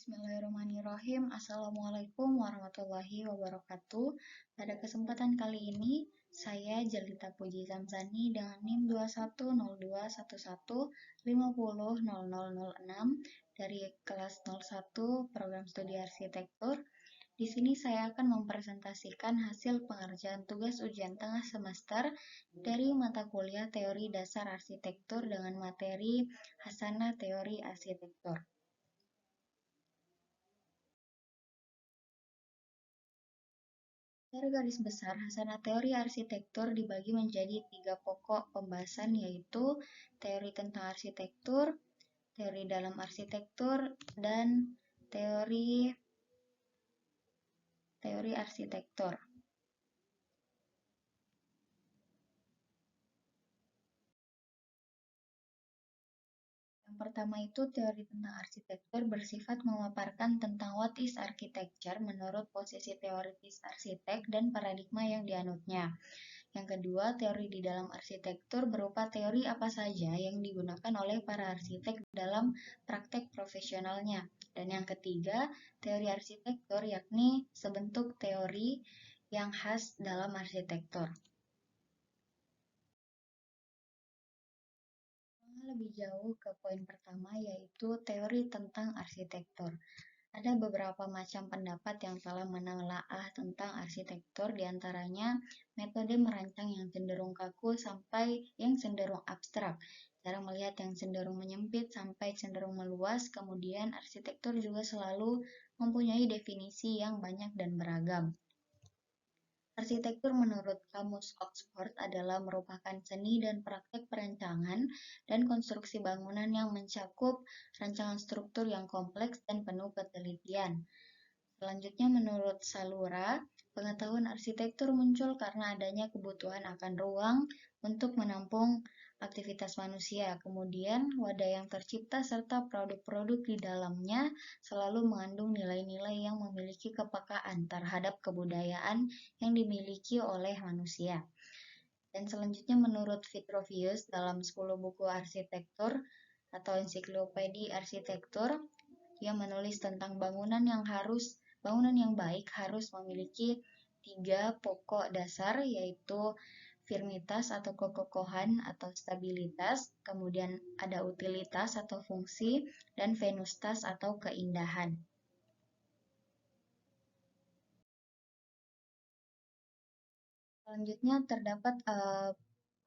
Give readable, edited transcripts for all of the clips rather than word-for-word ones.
Bismillahirrahmanirrahim. Assalamualaikum warahmatullahi wabarakatuh. Pada kesempatan kali ini, saya Jelita Puji Zamzani dengan NIM 210211500006 dari kelas 01 Program Studi Arsitektur. Di sini saya akan mempresentasikan hasil pengerjaan tugas ujian tengah semester dari mata kuliah Teori Dasar Arsitektur dengan materi Hasanah Teori Arsitektur. Secara garis besar, hasanah teori arsitektur dibagi menjadi 3 pokok pembahasan, yaitu teori tentang arsitektur, teori dalam arsitektur, dan teori arsitektur. Yang pertama itu teori tentang arsitektur bersifat memaparkan tentang what is architecture menurut posisi teoritis arsitek dan paradigma yang dianutnya. Yang kedua, teori di dalam arsitektur berupa teori apa saja yang digunakan oleh para arsitek dalam praktek profesionalnya. Dan yang ketiga, teori arsitektur yakni sebentuk teori yang khas dalam arsitektur. Lebih jauh ke poin pertama, yaitu teori tentang arsitektur. Ada beberapa macam pendapat yang telah menelaah tentang arsitektur, diantaranya metode merancang yang cenderung kaku sampai yang cenderung abstrak, cara melihat yang cenderung menyempit sampai cenderung meluas, kemudian arsitektur juga selalu mempunyai definisi yang banyak dan beragam. Arsitektur menurut Kamus Oxford adalah merupakan seni dan praktek perancangan dan konstruksi bangunan yang mencakup rancangan struktur yang kompleks dan penuh ketelitian. Selanjutnya, menurut Salura, pengetahuan arsitektur muncul karena adanya kebutuhan akan ruang untuk menampung aktivitas manusia. Kemudian, wadah yang tercipta serta produk-produk di dalamnya selalu mengandung nilai-nilai yang memiliki kepekaan terhadap kebudayaan yang dimiliki oleh manusia. Dan selanjutnya, menurut Vitruvius, dalam 10 buku arsitektur atau ensiklopedia arsitektur, dia menulis tentang bangunan yang baik harus memiliki 3 pokok dasar, yaitu firmitas atau kekokohan atau stabilitas, kemudian ada utilitas atau fungsi, dan venustas atau keindahan. Selanjutnya terdapat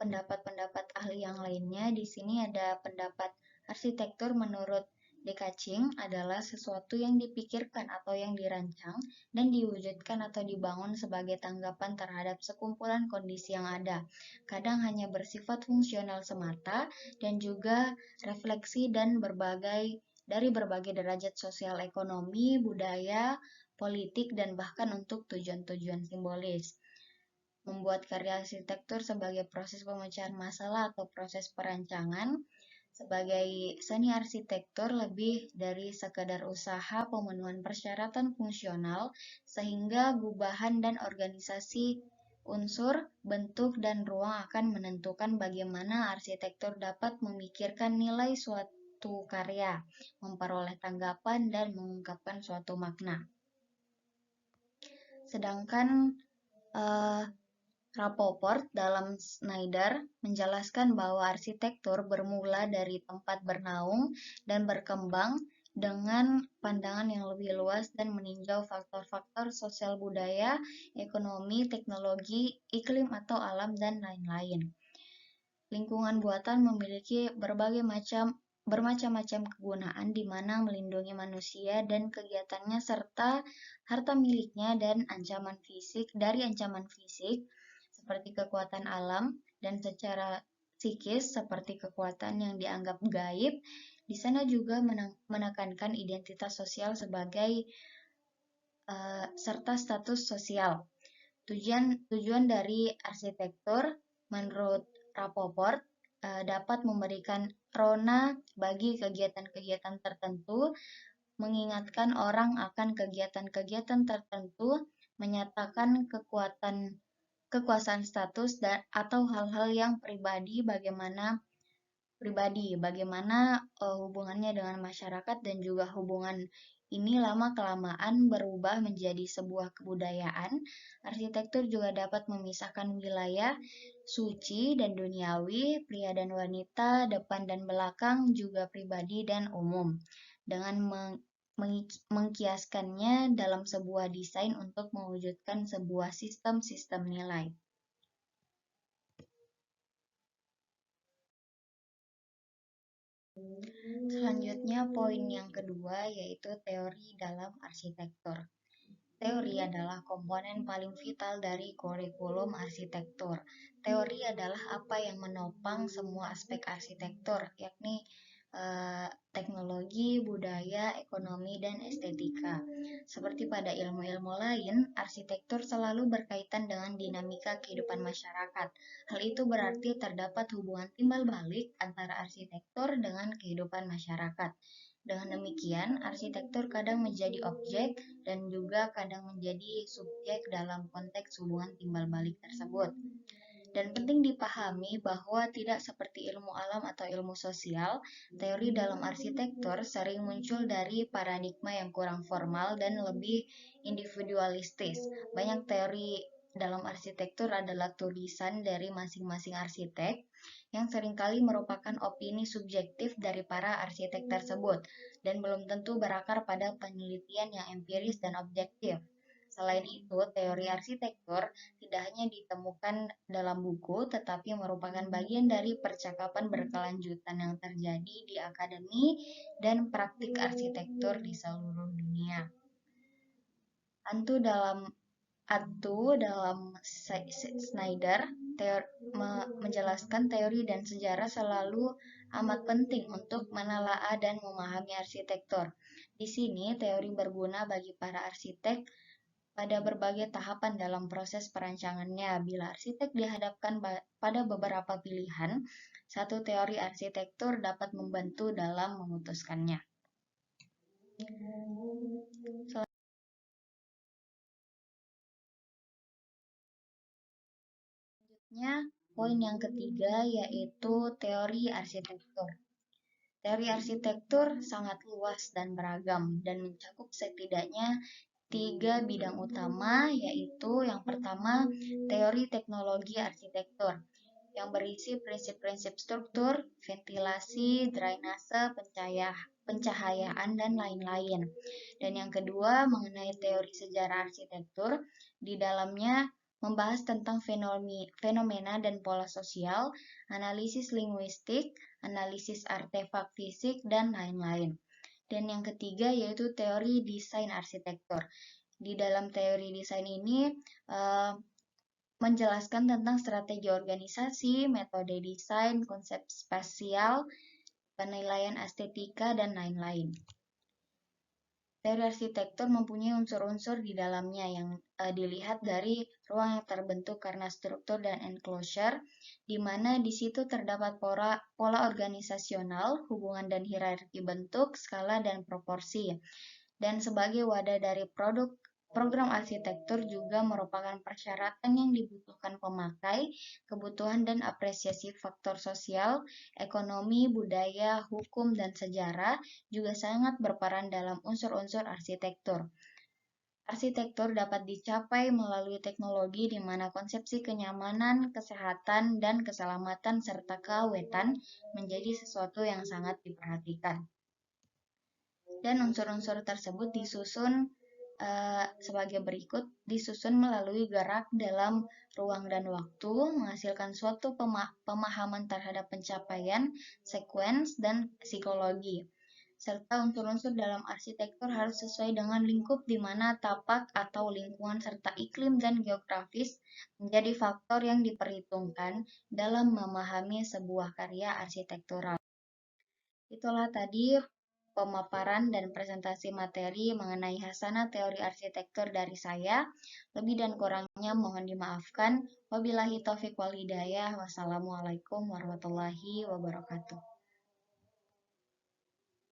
pendapat-pendapat ahli yang lainnya. Di sini ada pendapat arsitektur menurut De Kaching adalah sesuatu yang dipikirkan atau yang dirancang dan diwujudkan atau dibangun sebagai tanggapan terhadap sekumpulan kondisi yang ada. Kadang hanya bersifat fungsional semata dan juga refleksi dan dari berbagai derajat sosial ekonomi, budaya, politik, dan bahkan untuk tujuan-tujuan simbolis. Membuat karya arsitektur sebagai proses pemecahan masalah atau proses perancangan. Sebagai seni arsitektur lebih dari sekadar usaha pemenuhan persyaratan fungsional, sehingga gubahan dan organisasi unsur, bentuk, dan ruang akan menentukan bagaimana arsitektur dapat memikirkan nilai suatu karya, memperoleh tanggapan, dan mengungkapkan suatu makna. Sedangkan Rapoport dalam Snyder menjelaskan bahwa arsitektur bermula dari tempat bernaung dan berkembang dengan pandangan yang lebih luas dan meninjau faktor-faktor sosial budaya, ekonomi, teknologi, iklim atau alam, dan lain-lain. Lingkungan buatan memiliki bermacam-macam kegunaan di mana melindungi manusia dan kegiatannya serta harta miliknya dan ancaman fisik seperti kekuatan alam dan secara psikis seperti kekuatan yang dianggap gaib. Di sana juga menekankan identitas sosial sebagai serta status sosial. Tujuan dari arsitektur menurut Rapoport dapat memberikan rona bagi kegiatan-kegiatan tertentu, mengingatkan orang akan kegiatan-kegiatan tertentu, menyatakan kekuasaan status atau hal-hal yang pribadi, bagaimana pribadi, bagaimana hubungannya dengan masyarakat dan juga hubungan ini lama-kelamaan berubah menjadi sebuah kebudayaan. Arsitektur juga dapat memisahkan wilayah suci dan duniawi, pria dan wanita, depan dan belakang, juga pribadi dan umum, dengan mengkiaskannya dalam sebuah desain untuk mewujudkan sebuah sistem-sistem nilai. Selanjutnya, poin yang kedua yaitu teori dalam arsitektur. Teori adalah komponen paling vital dari kurikulum arsitektur. Teori adalah apa yang menopang semua aspek arsitektur, yakni teknologi, budaya, ekonomi, dan estetika. Seperti pada ilmu-ilmu lain, arsitektur selalu berkaitan dengan dinamika kehidupan masyarakat. Hal itu berarti terdapat hubungan timbal balik antara arsitektur dengan kehidupan masyarakat. Dengan demikian, arsitektur kadang menjadi objek dan juga kadang menjadi subjek dalam konteks hubungan timbal balik tersebut. Dan penting dipahami bahwa tidak seperti ilmu alam atau ilmu sosial, teori dalam arsitektur sering muncul dari paradigma yang kurang formal dan lebih individualistis. Banyak teori dalam arsitektur adalah tulisan dari masing-masing arsitek yang seringkali merupakan opini subjektif dari para arsitek tersebut dan belum tentu berakar pada penelitian yang empiris dan objektif. Selain itu, teori arsitektur tidak hanya ditemukan dalam buku, tetapi merupakan bagian dari percakapan berkelanjutan yang terjadi di akademi dan praktik arsitektur di seluruh dunia. Dalam Snyder menjelaskan teori dan sejarah selalu amat penting untuk menelaah dan memahami arsitektur. Di sini, teori berguna bagi para arsitek pada berbagai tahapan dalam proses perancangannya. Bila arsitek dihadapkan pada beberapa pilihan, satu teori arsitektur dapat membantu dalam memutuskannya. Selanjutnya, poin yang ketiga yaitu teori arsitektur. Teori arsitektur sangat luas dan beragam dan mencakup setidaknya 3 bidang utama, yaitu yang pertama, teori teknologi arsitektur, yang berisi prinsip-prinsip struktur, ventilasi, drainase, pencahayaan, dan lain-lain. Dan yang kedua, mengenai teori sejarah arsitektur, di dalamnya membahas tentang fenomena dan pola sosial, analisis linguistik, analisis artefak fisik, dan lain-lain. Dan yang ketiga yaitu teori desain arsitektur. Di dalam teori desain ini menjelaskan tentang strategi organisasi, metode desain, konsep spasial, penilaian estetika, dan lain-lain. Teori arsitektur mempunyai unsur-unsur di dalamnya yang dilihat dari ruang yang terbentuk karena struktur dan enclosure, di mana di situ terdapat pola organisasional, hubungan dan hierarki bentuk, skala, dan proporsi. Dan sebagai wadah dari program arsitektur juga merupakan persyaratan yang dibutuhkan pemakai, kebutuhan dan apresiasi faktor sosial, ekonomi, budaya, hukum, dan sejarah juga sangat berperan dalam unsur-unsur arsitektur. Arsitektur dapat dicapai melalui teknologi di mana konsepsi kenyamanan, kesehatan, dan keselamatan serta keawetan menjadi sesuatu yang sangat diperhatikan. Dan unsur-unsur tersebut disusun sebagai berikut, disusun melalui gerak dalam ruang dan waktu, menghasilkan suatu pemahaman terhadap pencapaian, sekuens, dan psikologi. Serta unsur-unsur dalam arsitektur harus sesuai dengan lingkup di mana tapak atau lingkungan serta iklim dan geografis menjadi faktor yang diperhitungkan dalam memahami sebuah karya arsitektural. Itulah tadi pemaparan dan presentasi materi mengenai hasanah teori arsitektur dari saya. Lebih dan kurangnya mohon dimaafkan. Wabillahi taufiq wal hidayah. Wassalamualaikum warahmatullahi wabarakatuh.